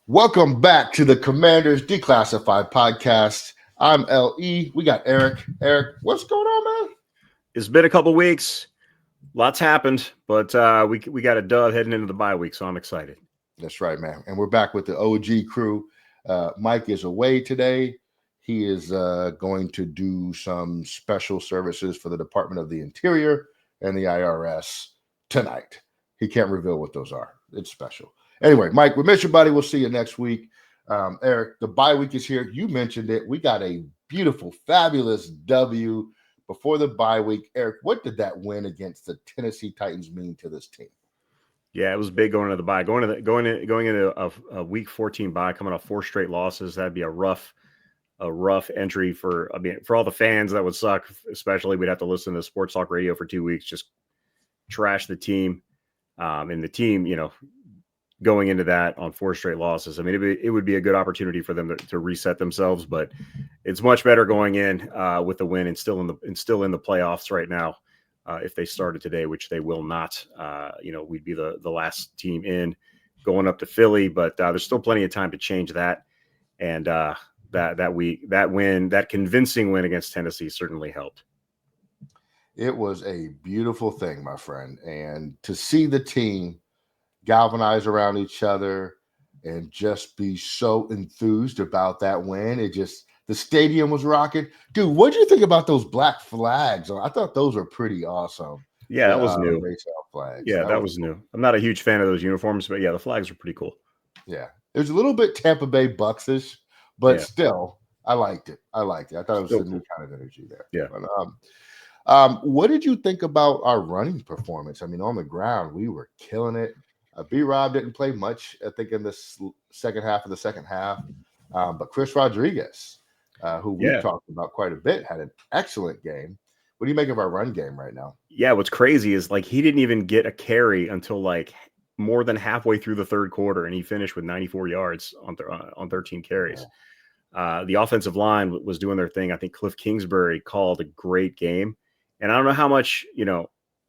Welcome back to the Commanders Declassified podcast. I'm LE. We got Eric. Eric, what's going on, man? It's been a couple weeks. Lots happened, but we got a dub heading into the bye week, so I'm excited. That's right, man. And we're back with the OG crew. Mike is away today. He is going to do some special services for the Department of the Interior and the IRS tonight. He can't reveal what those are. It's special. Anyway, Mike, we miss you, buddy. We'll see you next week. Eric, the bye week is here. You mentioned it. We got a beautiful, fabulous W before the bye week. Eric, what did that win against the Tennessee Titans mean to this team? Yeah, it was big going into the bye. Going into a week 14 bye, coming off 4 straight losses. That'd be a rough entry for all the fans. That would suck. Especially we'd have to listen to sports talk radio for 2 weeks, just trash the team. And the team, going into that on 4 straight losses. I mean, it would be a good opportunity for them to reset themselves, but it's much better going in with the win and still in the playoffs right now. If they started today, which they will not, we'd be the last team in going up to Philly, but there's still plenty of time to change that. And that convincing win against Tennessee certainly helped. It was a beautiful thing, my friend. And to see the team galvanize around each other and just be so enthused about that win. The stadium was rocking. Dude, what did you think about those black flags? I thought those were pretty awesome. Yeah, that was new. Flags. Yeah, that was new. I'm not a huge fan of those uniforms, but yeah, the flags are pretty cool. Yeah. It was a little bit Tampa Bay Bucks-ish, but still, I liked it. I thought it was a new kind of energy there. Yeah. But, what did you think about our running performance? I mean, on the ground, we were killing it. B-Rob didn't play much, I think, in this second half of the second half. But Chris Rodriguez, who we've talked about quite a bit, had an excellent game. What do you make of our run game right now? Yeah, what's crazy is he didn't even get a carry until more than halfway through the third quarter, and he finished with 94 yards on 13 carries. Yeah. The offensive line was doing their thing. I think Cliff Kingsbury called a great game. And I don't know how much,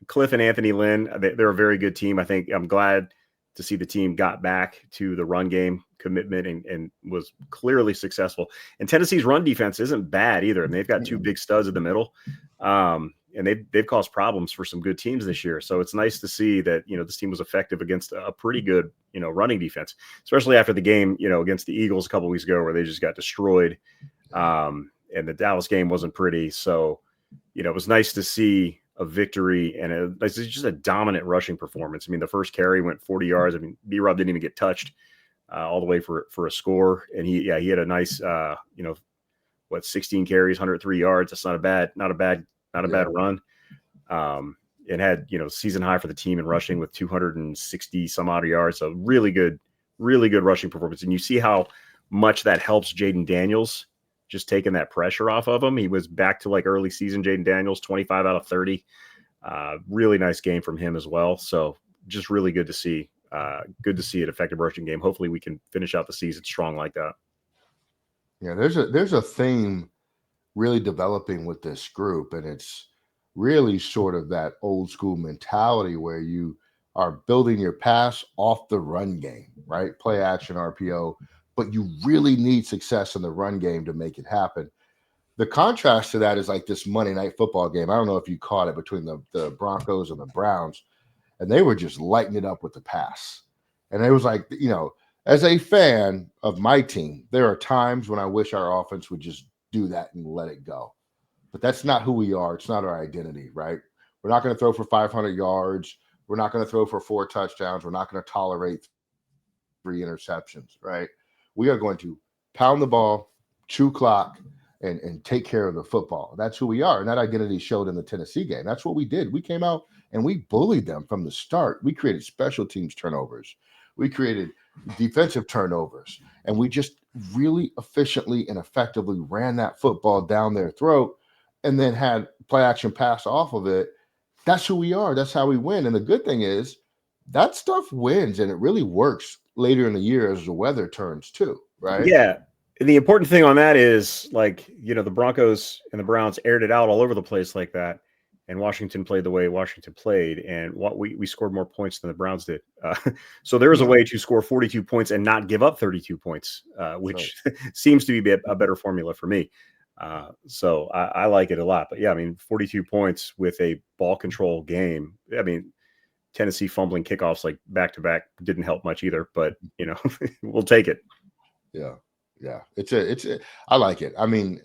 Cliff and Anthony Lynn, they're a very good team. I think I'm glad to see the team got back to the run game commitment and was clearly successful. And Tennessee's run defense isn't bad either. And they've got 2 big studs in the middle. And they've caused problems for some good teams this year. So it's nice to see that, this team was effective against a pretty good, running defense, especially after the game, against the Eagles a couple of weeks ago where they just got destroyed. And the Dallas game wasn't pretty. So, it was nice to see a victory and it's just a dominant rushing performance. I mean, the first carry went 40 yards. I mean, B-Rob didn't even get touched all the way for a score. And he had a nice, 16 carries, 103 yards. That's not a bad run. And had, season high for the team in rushing with 260 some odd yards. So really good rushing performance. And you see how much that helps Jayden Daniels, just taking that pressure off of him. He was back to early season Jayden Daniels, 25 out of 30. Really nice game from him as well. So just really good to see. Good to see an effective rushing game. Hopefully we can finish out the season strong like that. Yeah, there's a theme really developing with this group, and it's really sort of that old school mentality where you are building your pass off the run game, right? Play action, RPO. But you really need success in the run game to make it happen. The contrast to that is this Monday Night Football game. I don't know if you caught it between the Broncos and the Browns, and they were just lighting it up with the pass. And it was as a fan of my team, there are times when I wish our offense would just do that and let it go. But that's not who we are. It's not our identity, right? We're not going to throw for 500 yards. We're not going to throw for 4 touchdowns. We're not going to tolerate 3 interceptions, right? We are going to pound the ball, chew clock, and take care of the football. That's who we are. And that identity showed in the Tennessee game. That's what we did. We came out and we bullied them from the start. We created special teams turnovers. We created defensive turnovers. And we just really efficiently and effectively ran that football down their throat and then had play action pass off of it. That's who we are. That's how we win. And the good thing is that stuff wins and it really works later in the year as the weather turns too, right? Yeah. And the important thing on that is the Broncos and the Browns aired it out all over the place like that. and Washington played the way Washington played, and what we scored more points than the Browns did. So there is a way to score 42 points and not give up 32 points, which seems to be a better formula for me. So I like it a lot. But yeah, I mean, 42 points with a ball control game. I mean, Tennessee fumbling kickoffs like back to back didn't help much either. But we'll take it. Yeah, yeah. I like it. I mean,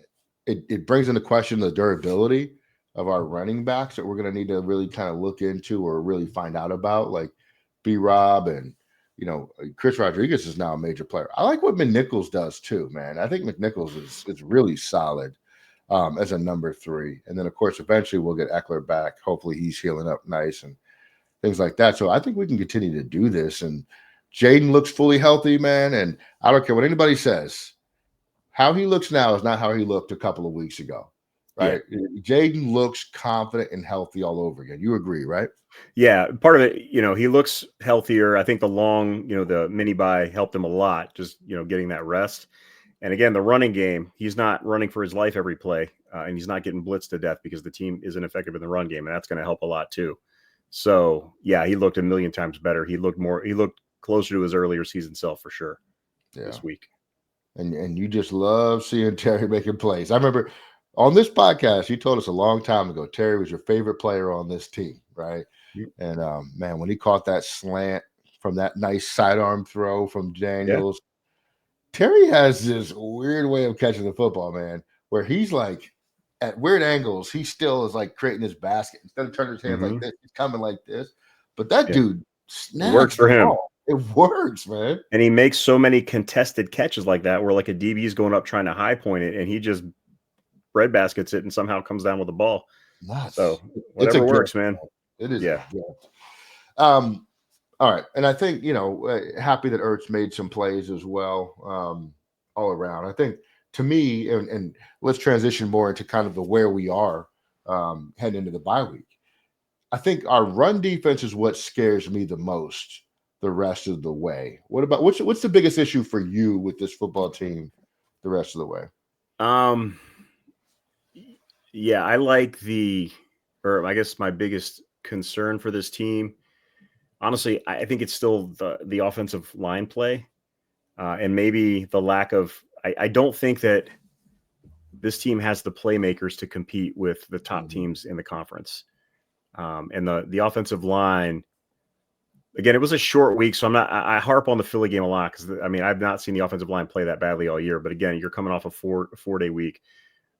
it brings into question the durability of our running backs that we're going to need to really kind of look into or really find out about, like B-Rob and Chris Rodriguez is now a major player. I like what McNichols does too, man. I think McNichols is really solid as a number 3, and then of course eventually we'll get Eckler back. Hopefully he's healing up nice and things like that. So I think we can continue to do this. And Jayden looks fully healthy, man. And I don't care what anybody says. How he looks now is not how he looked a couple of weeks ago, right? Yeah. Jayden looks confident and healthy all over again. You agree, right? Yeah, part of it, he looks healthier. I think the mini bye helped him a lot, just, getting that rest. And again, the running game, he's not running for his life every play, and he's not getting blitzed to death because the team isn't effective in the run game, and that's going to help a lot too. So, yeah, he looked a million times better. He looked closer to his earlier season self for sure this week. And you just love seeing Terry making plays. I remember on this podcast, you told us a long time ago, Terry was your favorite player on this team, right? And man, when he caught that slant from that nice sidearm throw from Daniels, Terry has this weird way of catching the football, man, where he's like at weird angles. He still is like creating his basket. Instead of turning his hands like this, he's coming like this. But that dude snags it works for him. Ball. It works, man. And he makes so many contested catches like that where like a DB is going up trying to high point it, and he just bread baskets it and somehow comes down with the ball. Nuts. So whatever works, gift, man. It is. Yeah. All right. And I think, happy that Ertz made some plays as well all around. I think to me, and let's transition more into kind of the where we are heading into the bye week. I think our run defense is what scares me the most the rest of the way. What about what's the biggest issue for you with this football team the rest of the way? Yeah, I like I guess my biggest concern for this team, honestly, I think it's still the offensive line play, and maybe the lack of. I don't think that this team has the playmakers to compete with the top teams in the conference, and the offensive line. Again, it was a short week, so I harp on the Philly game a lot because I've not seen the offensive line play that badly all year. But again, you're coming off a 4-day week.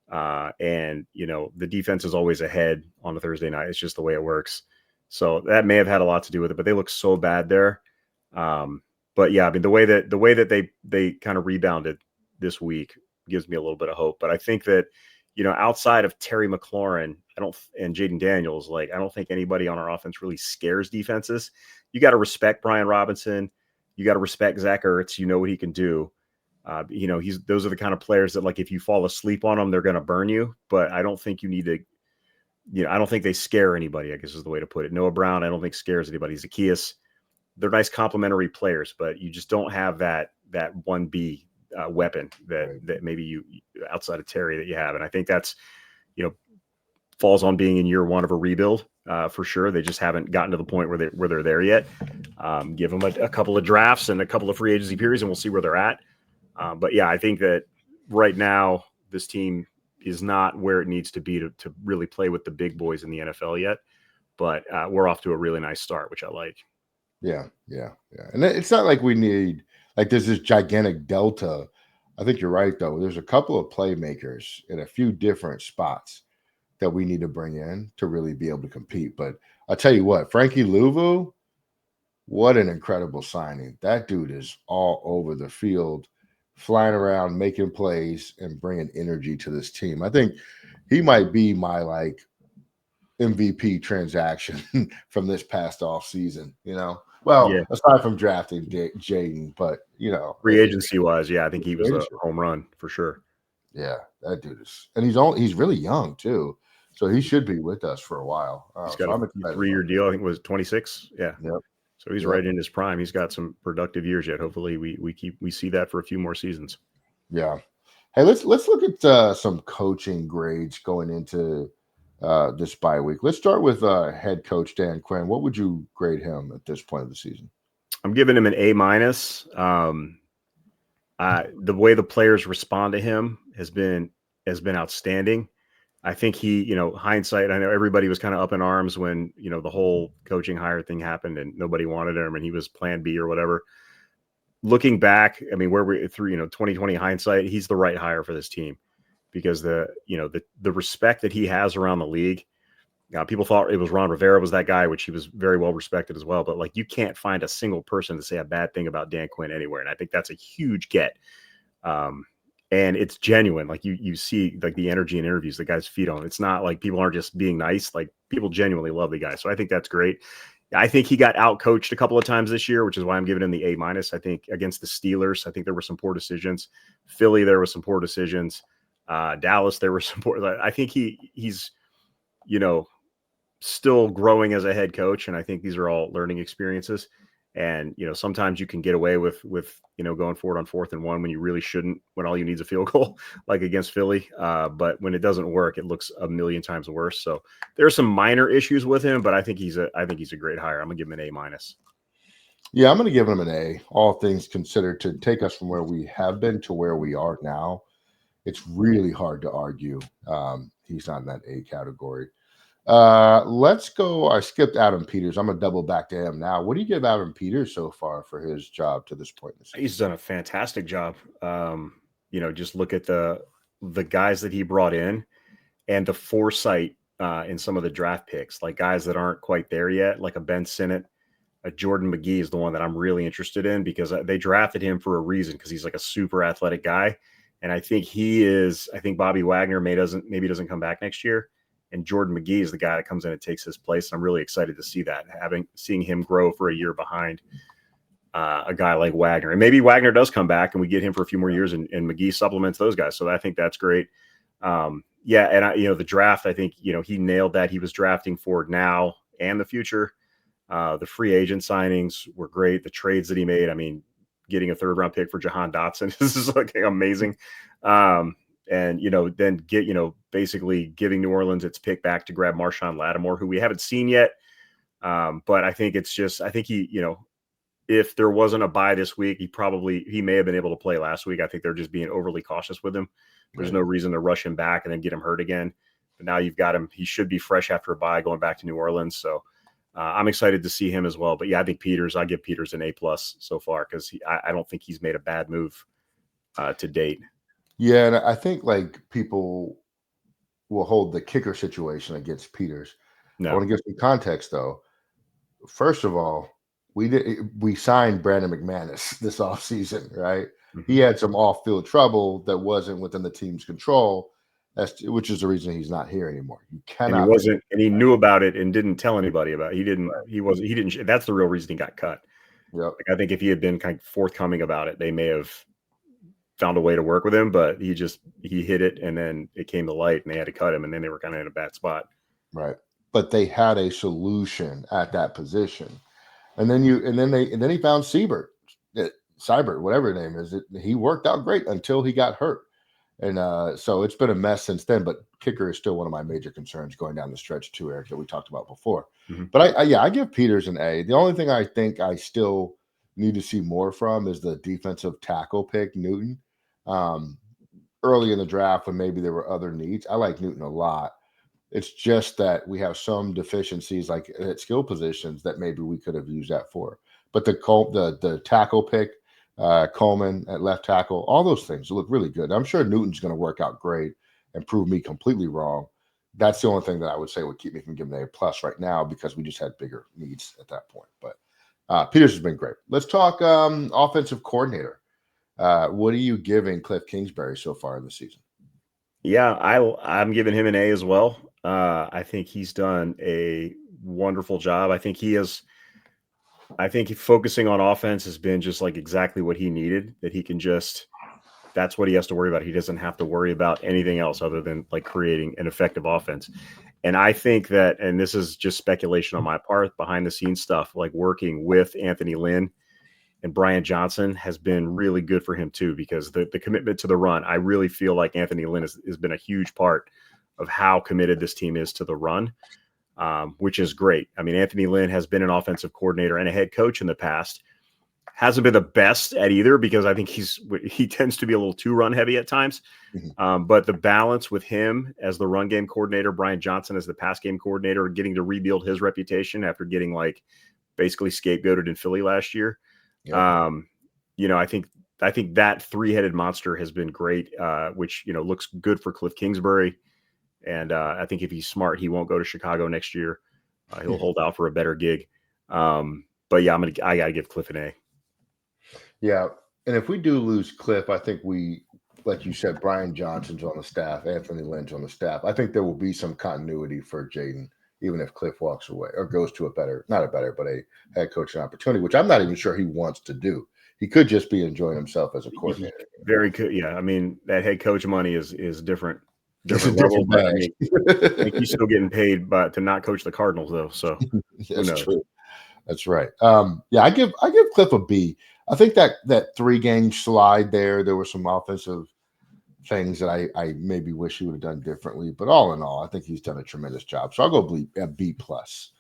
And the defense is always ahead on a Thursday night. It's just the way it works. So that may have had a lot to do with it, but they look so bad there. But yeah, the way that they kind of rebounded this week gives me a little bit of hope. But I think that, outside of Terry McLaurin, and Jayden Daniels, I don't think anybody on our offense really scares defenses. You got to respect Brian Robinson. You got to respect Zach Ertz. You know what he can do. Those are the kind of players that, like, if you fall asleep on them, they're going to burn you. But I don't think you need to, I don't think they scare anybody, I guess is the way to put it. Noah Brown, I don't think scares anybody. Zacchaeus, they're nice complementary players, but you just don't have that 1B weapon that maybe you outside of Terry that you have. And I think that's, falls on being in year one of a rebuild for sure. They just haven't gotten to the point where they're there yet. Give them a couple of drafts and a couple of free agency periods, and we'll see where they're at. But yeah, I think that right now this team is not where it needs to be to really play with the big boys in the NFL yet. But we're off to a really nice start, which I like. Yeah. And it's not like we need, there's this gigantic delta. I think you're right, though. There's a couple of playmakers in a few different spots that we need to bring in to really be able to compete. But I'll tell you what, Frankie Louvu, what an incredible signing. That dude is all over the field, flying around, making plays, and bringing energy to this team. I think he might be my MVP transaction from this past off season. Aside from drafting Jayden, but free agency wise, I think he was a home run for sure. Yeah, that dude is, and he's really young too, so he should be with us for a while. He's got a 3-year deal. I think it was 26. Yeah. Yep. So he's right in his prime. He's got some productive years yet. Hopefully we see that for a few more seasons. Yeah. Hey, let's look at some coaching grades going into this bye week. Let's start with head coach Dan Quinn. What would you grade him at this point of the season? I'm giving him an A minus. The way the players respond to him has been outstanding. I think hindsight, I know everybody was kind of up in arms when, the whole coaching hire thing happened and nobody wanted him and he was plan B or whatever. Looking back, I mean, where we through, 2020 hindsight, he's the right hire for this team because the respect that he has around the league. People thought it was Ron Rivera was that guy, which he was very well respected as well. But like, you can't find a single person to say a bad thing about Dan Quinn anywhere. And I think that's a huge get. And it's genuine. Like you see like the energy in interviews, the guys feed on. It's not like people aren't just being nice. Like people genuinely love the guy. So I think that's great. I think he got out coached a couple of times this year, which is why I'm giving him the A minus. I think against the Steelers, I think there were some poor decisions. Philly, there were some poor decisions. Dallas, there were some poor. I think he's, still growing as a head coach. And I think these are all learning experiences. And, sometimes you can get away with, going forward on 4th and 1 when you really shouldn't, when all you need is a field goal, like against Philly. But when it doesn't work, it looks a million times worse. So there are some minor issues with him, but I think he's a great hire. I'm gonna give him an A minus. Yeah, I'm going to give him an A, all things considered, to take us from where we have been to where we are now. It's really hard to argue he's not in that A category. Let's go. I skipped Adam Peters. I'm gonna double back to him now. What do you give Adam Peters so far for his job to this point in the season? He's done a fantastic job. Just look at the guys that he brought in and the foresight in some of the draft picks, like guys that aren't quite there yet, like a Ben Sinnott. Jordan McGee is the one that I'm really interested in because they drafted him for a reason because he's like a super athletic guy. And I think I think Bobby Wagner maybe doesn't come back next year. And Jordan McGee is the guy that comes in and takes his place. I'm really excited to see that, seeing him grow for a year behind a guy like Wagner. And maybe Wagner does come back and we get him for a few more years and McGee supplements those guys. So I think that's great. And the draft, I think, he nailed that. He was drafting for now and the future. The free agent signings were great. The trades that he made, I mean, getting a 3rd round pick for Jahan Dotson, this is like amazing. And, then basically giving New Orleans its pick back to grab Marshawn Lattimore, who we haven't seen yet. But I think if there wasn't a bye this week, he may have been able to play last week. I think they're just being overly cautious with him. There's no reason to rush him back and then get him hurt again. But now you've got him. He should be fresh after a bye going back to New Orleans. So I'm excited to see him as well. But yeah, I think I give Peters an A+ so far because I don't think he's made a bad move to date. Yeah, and I think like people will hold the kicker situation against Peters. No. I want to give some context though. First of all, we signed Brandon McManus this offseason, right? Mm-hmm. He had some off-field trouble that wasn't within the team's control, which is the reason he's not here anymore. You cannot. And he knew about it and didn't tell anybody about it. He didn't. That's the real reason he got cut. Yep. Like, I think if he had been kind of forthcoming about it, they may have found a way to work with him, but he hit it and then it came to light and they had to cut him and then they were kind of in a bad spot. Right. But they had a solution at that position. And then he found Seibert, whatever his name is. He worked out great until he got hurt. And so it's been a mess since then, but kicker is still one of my major concerns going down the stretch too, Eric, that we talked about before. Mm-hmm. But I give Peters an A. The only thing I think I still need to see more from is the defensive tackle pick, Newton. Early in the draft when maybe there were other needs. I like Newton a lot. It's just that we have some deficiencies like at skill positions that maybe we could have used that for. But the tackle pick, Coleman at left tackle, all those things look really good. I'm sure Newton's going to work out great and prove me completely wrong. That's the only thing that I would say would keep me from giving an A+ right now because we just had bigger needs at that point. But Peters has been great. Let's talk offensive coordinator. What are you giving Cliff Kingsbury so far in the season? Yeah, I'm giving him an A as well. I think he's done a wonderful job. I think focusing on offense has been just like exactly what he needed, that he can that's what he has to worry about. He doesn't have to worry about anything else other than like creating an effective offense. And I think that, and this is just speculation on my part, behind the scenes stuff, like working with Anthony Lynn and Brian Johnson has been really good for him too, because the commitment to the run, I really feel like Anthony Lynn has been a huge part of how committed this team is to the run, which is great. I mean, Anthony Lynn has been an offensive coordinator and a head coach in the past. Hasn't been the best at either because I think he tends to be a little too run heavy at times. But the balance with him as the run game coordinator, Brian Johnson as the pass game coordinator, getting to rebuild his reputation after getting like basically scapegoated in Philly last year. Yep. I think that three-headed monster has been great, which, looks good for Cliff Kingsbury. And I think if he's smart, he won't go to Chicago next year. He'll hold out for a better gig. But yeah, I got to give Cliff an A. Yeah. And if we do lose Cliff, I think like you said, Brian Johnson's on the staff, Anthony Lynn's on the staff. I think there will be some continuity for Jayden, even if Cliff walks away or goes to but a head coaching opportunity, which I'm not even sure he wants to do. He could just be enjoying himself as a coordinator. Very good. Yeah. I mean, that head coach money is different level, but I mean, I think he's still getting paid to not coach the Cardinals though. So that's true. That's right. Yeah, I give Cliff a B. I think that 3-game slide there were some offensive things that I maybe wish he would have done differently. But all in all, I think he's done a tremendous job. So I'll go B plus.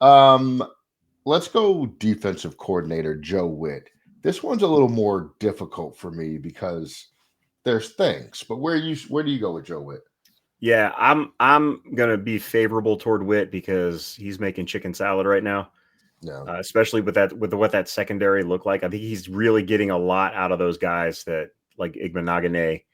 Let's go defensive coordinator Joe Witt. This one's a little more difficult for me because there's things. But where do you go with Joe Witt? Yeah, I'm gonna be favorable toward Witt because he's making chicken salad right now. Yeah. Especially with what that secondary looked like. I think he's really getting a lot out of those guys that like Igbenogany,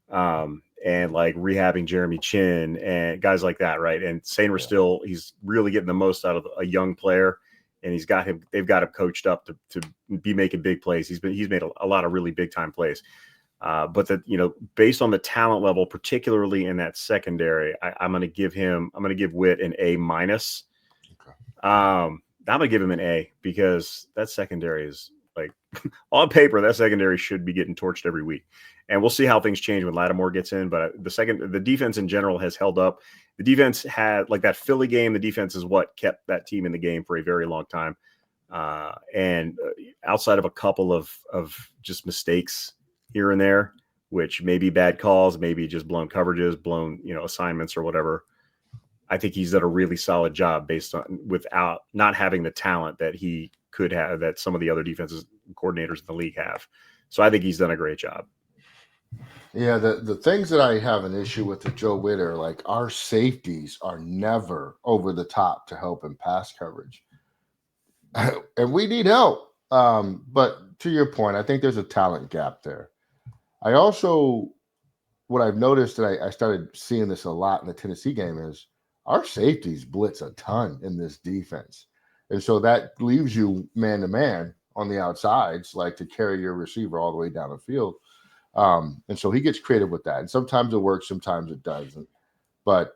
and like rehabbing Jeremy Chin and guys like that, right? And Sainer still, he's really getting the most out of a young player, and they've got him coached up to be making big plays. He's made a lot of really big time plays. But based on the talent level, particularly in that secondary, I'm going to give Witt an A minus. Okay. I'm going to give him an A because that secondary is like on paper, that secondary should be getting torched every week. And we'll see how things change when Lattimore gets in. But the defense in general has held up. The defense had like that Philly game. The defense is what kept that team in the game for a very long time. And outside of a couple of just mistakes here and there, which may be bad calls, maybe just blown coverages, blown, assignments or whatever, I think he's done a really solid job without not having the talent that he could have, that some of the other defensive coordinators in the league have. So I think he's done a great job. Yeah, the things that I have an issue with Joe Witt are like our safeties are never over the top to help in pass coverage. And we need help. But to your point, I think there's a talent gap there. I also, what I've noticed, and I started seeing this a lot in the Tennessee game, is our safeties blitz a ton in this defense. And so that leaves you man to man on the outsides, like to carry your receiver all the way down the field. And so he gets creative with that. And sometimes it works, sometimes it doesn't. But,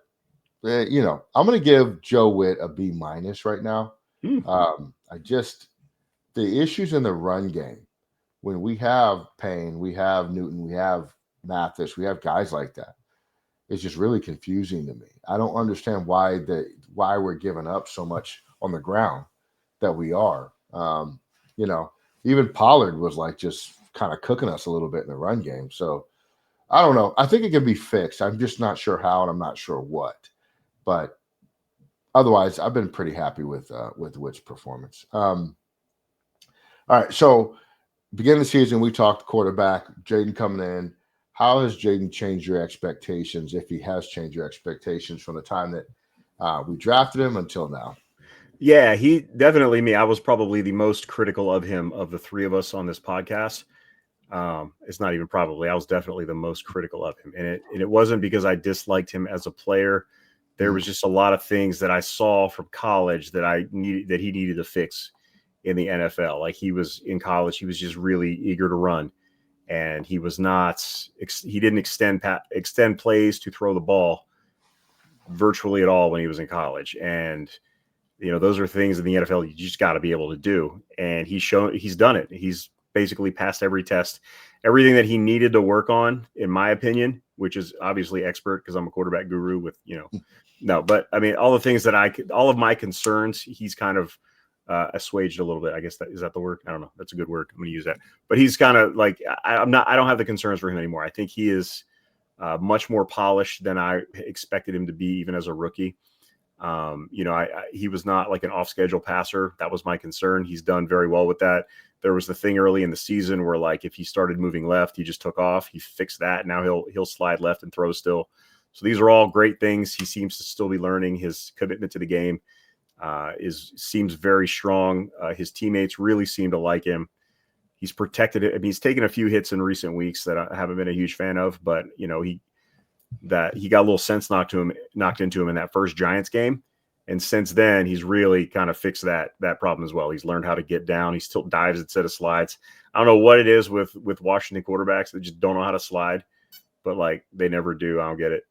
I'm going to give Joe Witt a B minus right now. The issues in the run game, when we have Payne, we have Newton, we have Mathis, we have guys like that, it's just really confusing to me. I don't understand why we're giving up so much on the ground that we are. Even Pollard was like just kind of cooking us a little bit in the run game. So I don't know. I think it can be fixed. I'm just not sure how, and I'm not sure what. But otherwise, I've been pretty happy with Witt's performance. All right. So beginning of the season, we talked quarterback, Jayden coming in. How has Jayden changed your expectations, if he has changed your expectations from the time that we drafted him until now? Yeah, he definitely me. I was probably the most critical of him of the three of us on this podcast. It's not even probably. I was definitely the most critical of him. And it wasn't because I disliked him as a player. There was just a lot of things that I saw from college that he needed to fix in the NFL. Like he was in college, he was just really eager to run. And he didn't extend plays to throw the ball virtually at all when he was in college. And, those are things in the NFL you just got to be able to do. And he's done it. He's basically passed every test, everything that he needed to work on, in my opinion, which is obviously expert because I'm a quarterback guru with, no, but I mean, all the things all of my concerns, he's kind of assuaged a little bit. I guess is that the word? I don't know. That's a good word. I'm going to use that. But he's kind of like, I don't have the concerns for him anymore. I think he is much more polished than I expected him to be, even as a rookie. He was not like an off-schedule passer. That was my concern. He's done very well with that. There was the thing early in the season where, like, if he started moving left, he just took off. He fixed that. Now he'll slide left and throw still. So these are all great things. He seems to still be learning. His commitment to the game seems very strong. His teammates really seem to like him. He's protected it. I mean, he's taken a few hits in recent weeks that I haven't been a huge fan of, but he got a little sense knocked into him in that first Giants game. And since then, he's really kind of fixed that problem as well. He's learned how to get down. He still dives instead of slides. I don't know what it is with Washington quarterbacks that just don't know how to slide, but like they never do. I don't get it.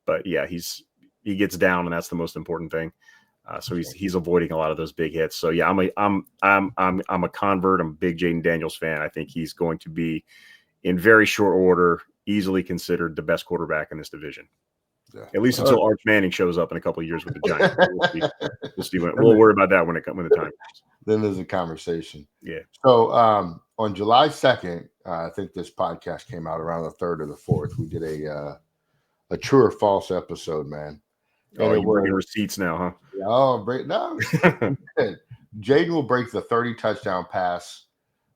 But yeah, he gets down, and that's the most important thing. So he's avoiding a lot of those big hits. So yeah, I'm a convert. I'm a big Jayden Daniels fan. I think he's going to be, in very short order, easily considered the best quarterback in this division. Yeah. At least until Arch Manning shows up in a couple of years with the Giants. We'll see. We'll worry about that when the time comes. Then there's a conversation. Yeah. So on July 2nd, I think this podcast came out around the 3rd or the 4th. We did a true or false episode, man. And you're bringing receipts now, huh? Oh, no. Jayden will break the 30 touchdown pass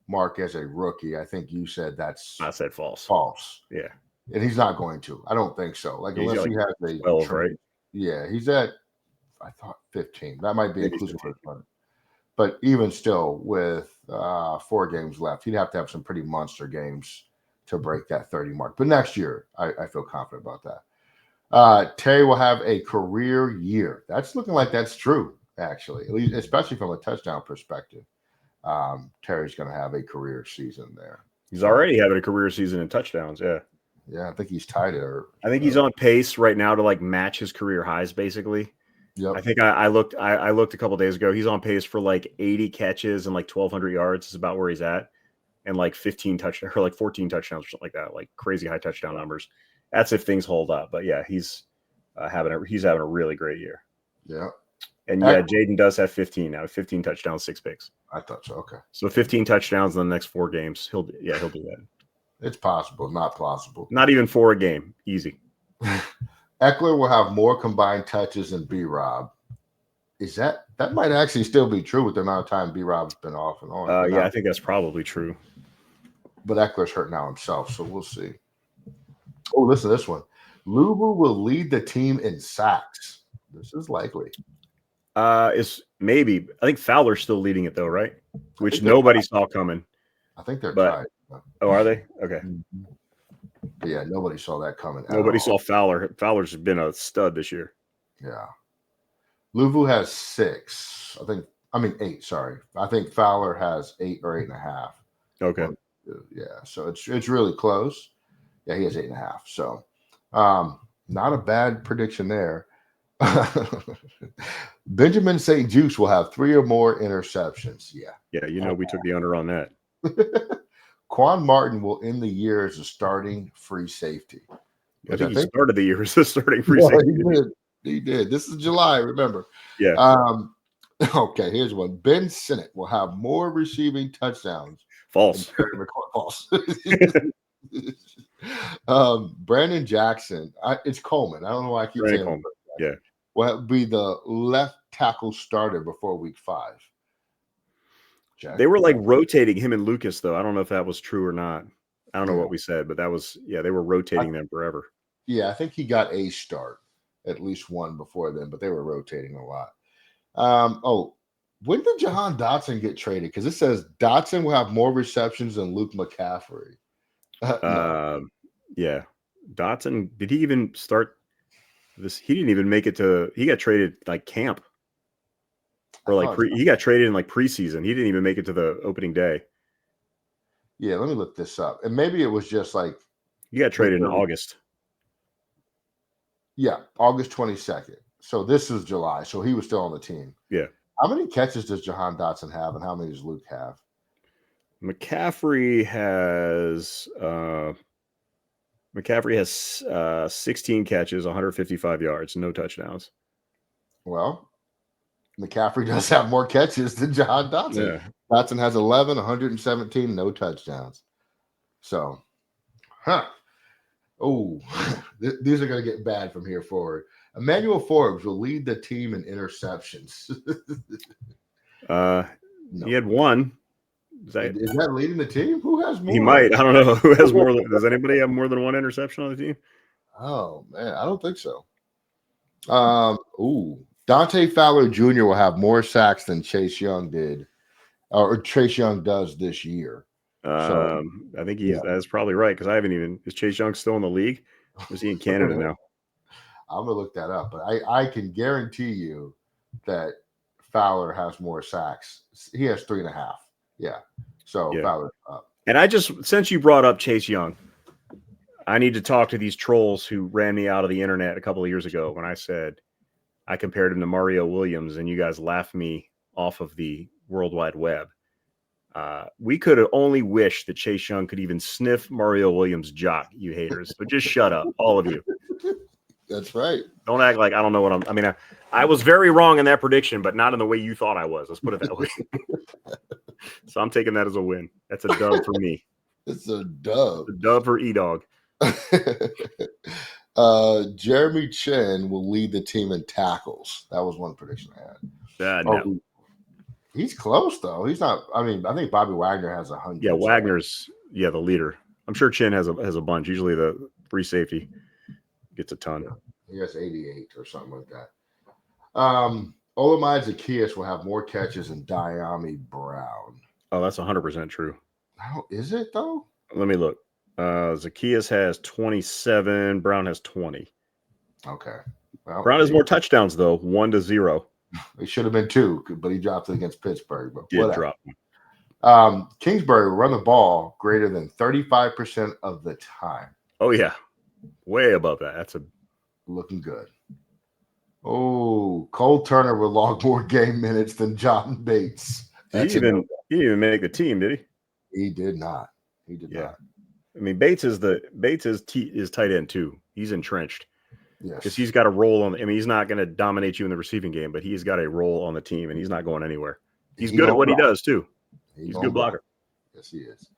mark as a rookie. I think you said I said false. False. Yeah. And he's not going to. I don't think so. Like, unless he has a 12, right? Yeah, he's at, I thought, 15. That might be inclusive of fun. But even still, with 4 games left, he'd have to have some pretty monster games to break that 30 mark. But next year, I feel confident about that. Terry will have a career year. That's looking like that's true, actually, at least, especially from a touchdown perspective. Terry's going to have a career season there. He's already having a career season in touchdowns. Yeah. Yeah, I think he's tied it. I think he's on pace right now to like match his career highs, basically. Yep. I think I looked a couple of days ago. He's on pace for like 80 catches and like 1,200 yards is about where he's at, and like 15 touchdowns or like 14 touchdowns or something like that. Like crazy high touchdown numbers. That's if things hold up. But yeah, he's having a really great year. Yeah. And yeah, Jayden does have 15 now. 15 touchdowns, 6 picks. I thought so. Okay. So 15 touchdowns in the next 4 games. He'll do that. It's possible, not plausible. Not even 4 a game. Easy. Eckler will have more combined touches than B-Rob. Is that might actually still be true with the amount of time B-Rob's been off and on. Yeah, I think that's probably true. But Eckler's hurt now himself, so we'll see. Oh, listen to this one. Louvu will lead the team in sacks. This is likely. It's maybe. I think Fowler's still leading it though, right? Which nobody saw coming. I think they're tied. Oh, are they? Okay. But yeah, nobody saw that coming. Nobody saw Fowler. Fowler's been a stud this year. Yeah. Louvu has 6. 8. Sorry. I think Fowler has 8 or 8.5. Okay. Yeah. So it's really close. Yeah, he has 8.5. So not a bad prediction there. Benjamin St. Juice will have 3 or more interceptions. Yeah. Yeah, we took the under on that. Quan Martin will end the year as a starting free safety. I think he started the year as a starting free safety. He did. This is July, remember. Yeah. Okay, here's one. Ben Sinnott will have more receiving touchdowns. False. False. Brandon Jackson. It's Coleman. I don't know why I keep saying Coleman. Yeah. Will be the left tackle starter before week 5. They were like rotating him and Lucas, though. I don't know if that was true or not. I don't know what we said, but that was, they were rotating them forever. Yeah, I think he got a start, at least one before then, but they were rotating a lot. When did Jahan Dotson get traded? Because it says Dotson will have more receptions than Luke McCaffrey. No. Yeah. Dotson, did he even start this? He didn't even make it he got traded like camp. Or like he got traded in like preseason. He didn't even make it to the opening day. Yeah, let me look this up. And maybe it was just like he got traded in August. Yeah, August 22nd. So this is July. So he was still on the team. Yeah. How many catches does Jahan Dotson have, and how many does Luke have? McCaffrey has 16 catches, 155 yards, no touchdowns. Well, McCaffrey does have more catches than Jahan Dotson. Yeah. Dotson has 11, 117, no touchdowns. So, Oh, these are going to get bad from here forward. Emmanuel Forbes will lead the team in interceptions. He No, had one. is that leading the team? Who has He more? might. I don't know who has more. Does anybody have more than one interception on the team? Oh man, I don't think so. Dante Fowler Jr. will have more sacks than Chase Young did, or Chase Young does this year. So I think yeah, that's probably right because I haven't even. Is Chase Young still in the league? Or is he in Canada now? I'm gonna look that up, but I can guarantee you that Fowler has more sacks. He has 3.5. Yeah, so Yeah. Fowler up. And since you brought up Chase Young, I need to talk to these trolls who ran me out of the internet a couple of years ago when I said I compared him to Mario Williams, and you guys laughed me off of the World Wide Web. We could have only wished that Chase Young could even sniff Mario Williams' jock, you haters. So just shut up, all of you. That's right. Don't act like I don't know what I was very wrong in that prediction, but not in the way you thought I was. Let's put it that way. So I'm taking that as a win. That's a dub for me. It's a dub. A dub for E-Dog. Jeremy Chin will lead the team in tackles. That was one prediction I had. No. He's close though. He's not. I mean, I think Bobby Wagner has 100. Yeah, Wagner's the leader. I'm sure Chin has a bunch. Usually the free safety gets a ton. Yeah, he has 88 or something like that. Olamide Zacchaeus will have more catches than Diami Brown. Oh, that's 100% true. How is it though? Let me look. Zacchaeus has 27. Brown has 20. Okay. Well, Brown has more touchdowns though, 1-0. It should have been 2, but he dropped it against Pittsburgh. But did drop. Kingsbury will run the ball greater than 35% of the time. Oh yeah, way above that. That's looking good. Oh, Cole Turner will log more game minutes than John Bates. He didn't even make the team, did he? He did not. He did not. I mean, Bates is tight end too. He's entrenched. Yes, because he's got a role on. I mean, he's not going to dominate you in the receiving game, but he's got a role on the team, and he's not going anywhere. He's good at what he does too. He's a good blocker. Yes, he is.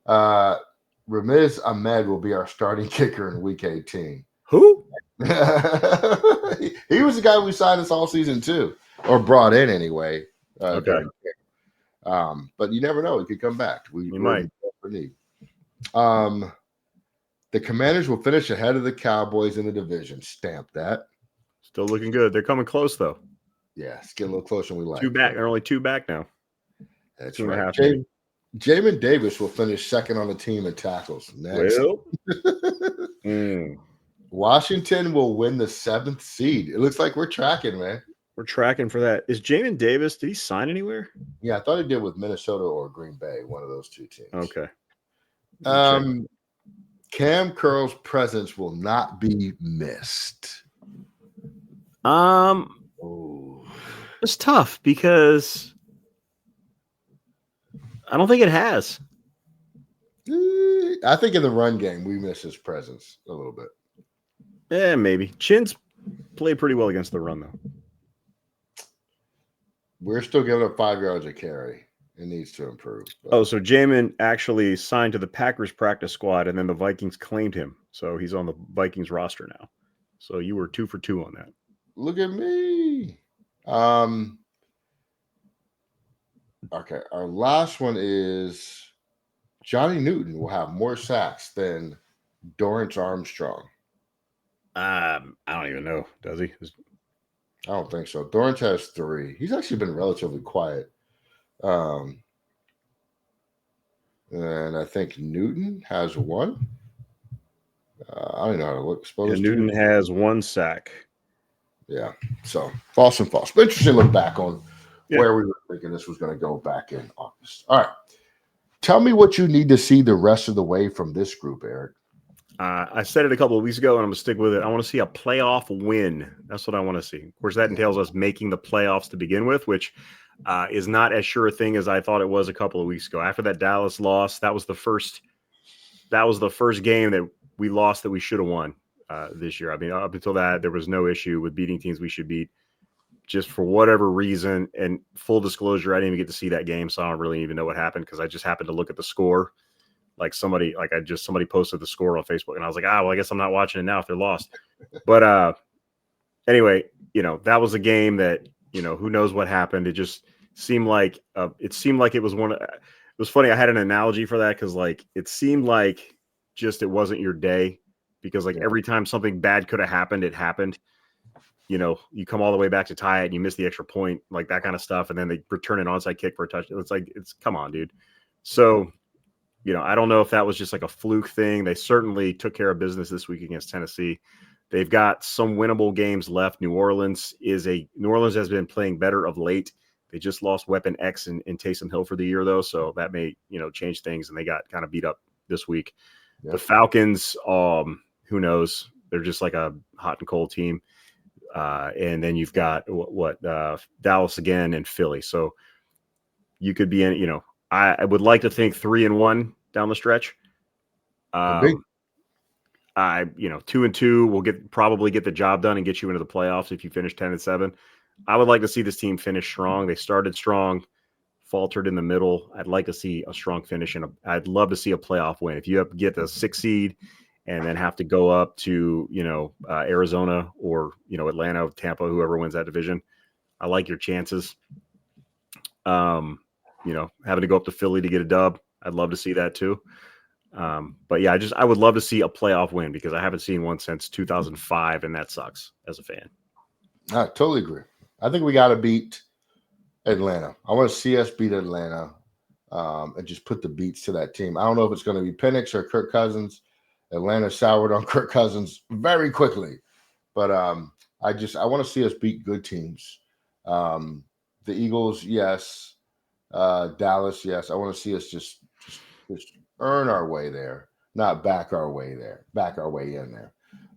Ramiz Ahmed will be our starting kicker in Week 18. Who? He was the guy we signed this all season too, or brought in anyway. Okay. But you never know; he could come back. He might. The Commanders will finish ahead of the Cowboys in the division. Stamp that. Still looking good. They're coming close though. Yeah, it's getting a little closer than we like. 2 back. They're only 2 back now. That's right. Jamin Davis will finish second on the team in tackles. Next. Well, Washington will win the 7th seed. It looks like we're tracking, man. We're tracking for that. Is Jamin Davis, did he sign anywhere? Yeah, I thought he did with Minnesota or Green Bay, one of those 2 teams. Okay. Cam Curl's presence will not be missed. It's tough because I don't think it has. I think in the run game, we miss his presence a little bit. Yeah, maybe. Chin's played pretty well against the run, though. We're still giving up 5 yards a carry. It needs to improve. But. Oh, so Jamin actually signed to the Packers practice squad, and then the Vikings claimed him. So he's on the Vikings roster now. So you were 2 for 2 on that. Look at me. Okay, our last one is Johnny Newton will have more sacks than Dorrance Armstrong. I don't even know. Does he? I don't think so. Dorrance has 3. He's actually been relatively quiet. And I think Newton has 1. I don't know how to look. Newton has 1 sack. Yeah. So false and false. But interesting to look back on where we were thinking this was going to go back in August. All right. Tell me what you need to see the rest of the way from this group, Eric. I said it a couple of weeks ago, and I'm going to stick with it. I want to see a playoff win. That's what I want to see. Of course, that entails us making the playoffs to begin with, which is not as sure a thing as I thought it was a couple of weeks ago. After that Dallas loss, that was the first game that we lost that we should have won this year. I mean, up until that, there was no issue with beating teams we should beat. Just for whatever reason, and full disclosure, I didn't even get to see that game, so I don't really even know what happened because I just happened to look at the score Like somebody posted the score on Facebook, and I was like, well, I guess I'm not watching it now if they're lost. But anyway, that was a game that, who knows what happened. It just seemed like it was one. It was funny. I had an analogy for that because like it seemed like just it wasn't your day because like every time something bad could have happened, it happened. You come all the way back to tie it and you miss the extra point, like that kind of stuff, and then they return an onside kick for a touchdown. It's come on, dude. So I don't know if that was just like a fluke thing. They certainly took care of business this week against Tennessee. They've got some winnable games left. New Orleans has been playing better of late. They just lost Weapon X in Taysom Hill for the year, though, so that may change things. And they got kind of beat up this week. Yep. The Falcons, who knows? They're just like a hot and cold team. And then you've got Dallas again and Philly. So you could be in. I would like to think 3-1 down the stretch. 2-2 will probably get the job done and get you into the playoffs if you finish 10-7. I would like to see this team finish strong. They started strong, faltered in the middle. I'd like to see a strong finish, and I'd love to see a playoff win. If you get the 6th seed and then have to go up to Arizona or Atlanta, Tampa, whoever wins that division, I like your chances. Having to go up to Philly to get a dub, I'd love to see that too. But yeah, I would love to see a playoff win because I haven't seen one since 2005, and that sucks as a fan. I totally agree. I think we got to beat Atlanta. I want to see us beat Atlanta and just put the beats to that team. I don't know if it's going to be Penix or Kirk Cousins. Atlanta soured on Kirk Cousins very quickly. But I want to see us beat good teams. The Eagles, yes. Dallas, yes. I want to see us just earn our way there, not back our way in there.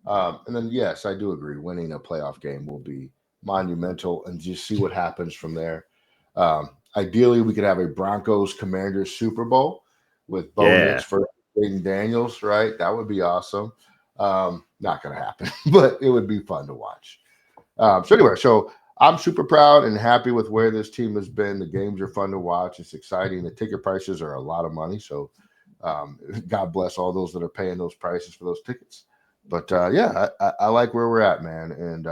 And then, yes, I do agree. Winning a playoff game will be monumental and just see what happens from there. Ideally, we could have a Broncos-Commanders Super Bowl with Bo Nix versus Jayden Daniels, right? That would be awesome. Not going to happen, but it would be fun to watch. So I'm super proud and happy with where this team has been. The games are fun to watch. It's exciting. The ticket prices are a lot of money. So God bless all those that are paying those prices for those tickets. But I like where we're at, man. And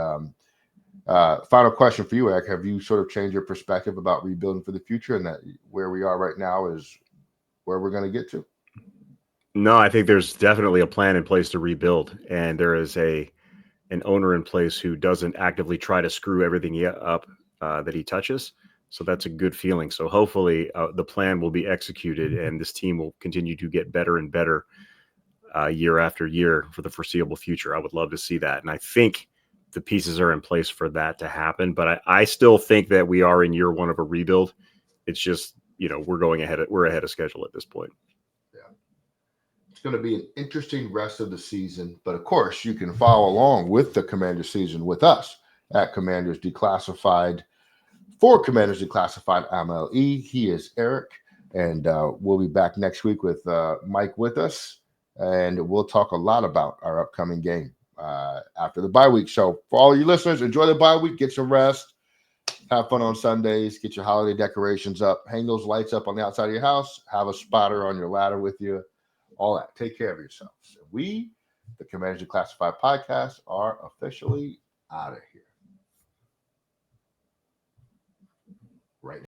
final question for you, Eric. Have you sort of changed your perspective about rebuilding for the future, and that where we are right now is where we're going to get to? No, I think there's definitely a plan in place to rebuild, and there is an owner in place who doesn't actively try to screw everything up that he touches. So that's a good feeling. So hopefully the plan will be executed and this team will continue to get better and better year after year for the foreseeable future. I would love to see that. And I think the pieces are in place for that to happen. But I still think that we are in year one of a rebuild. It's just, we're ahead of schedule at this point. It's going to be an interesting rest of the season, but of course you can follow along with the Commanders season with us at Commanders Declassified for Commanders Declassified MLE. He is Eric, and we'll be back next week with Mike with us, and we'll talk a lot about our upcoming game after the bye week. So for all you listeners, enjoy the bye week, get some rest, have fun on Sundays, get your holiday decorations up, hang those lights up on the outside of your house, have a spotter on your ladder with you. All that. Take care of yourselves. We, the Commanders Declassified podcast, are officially out of here.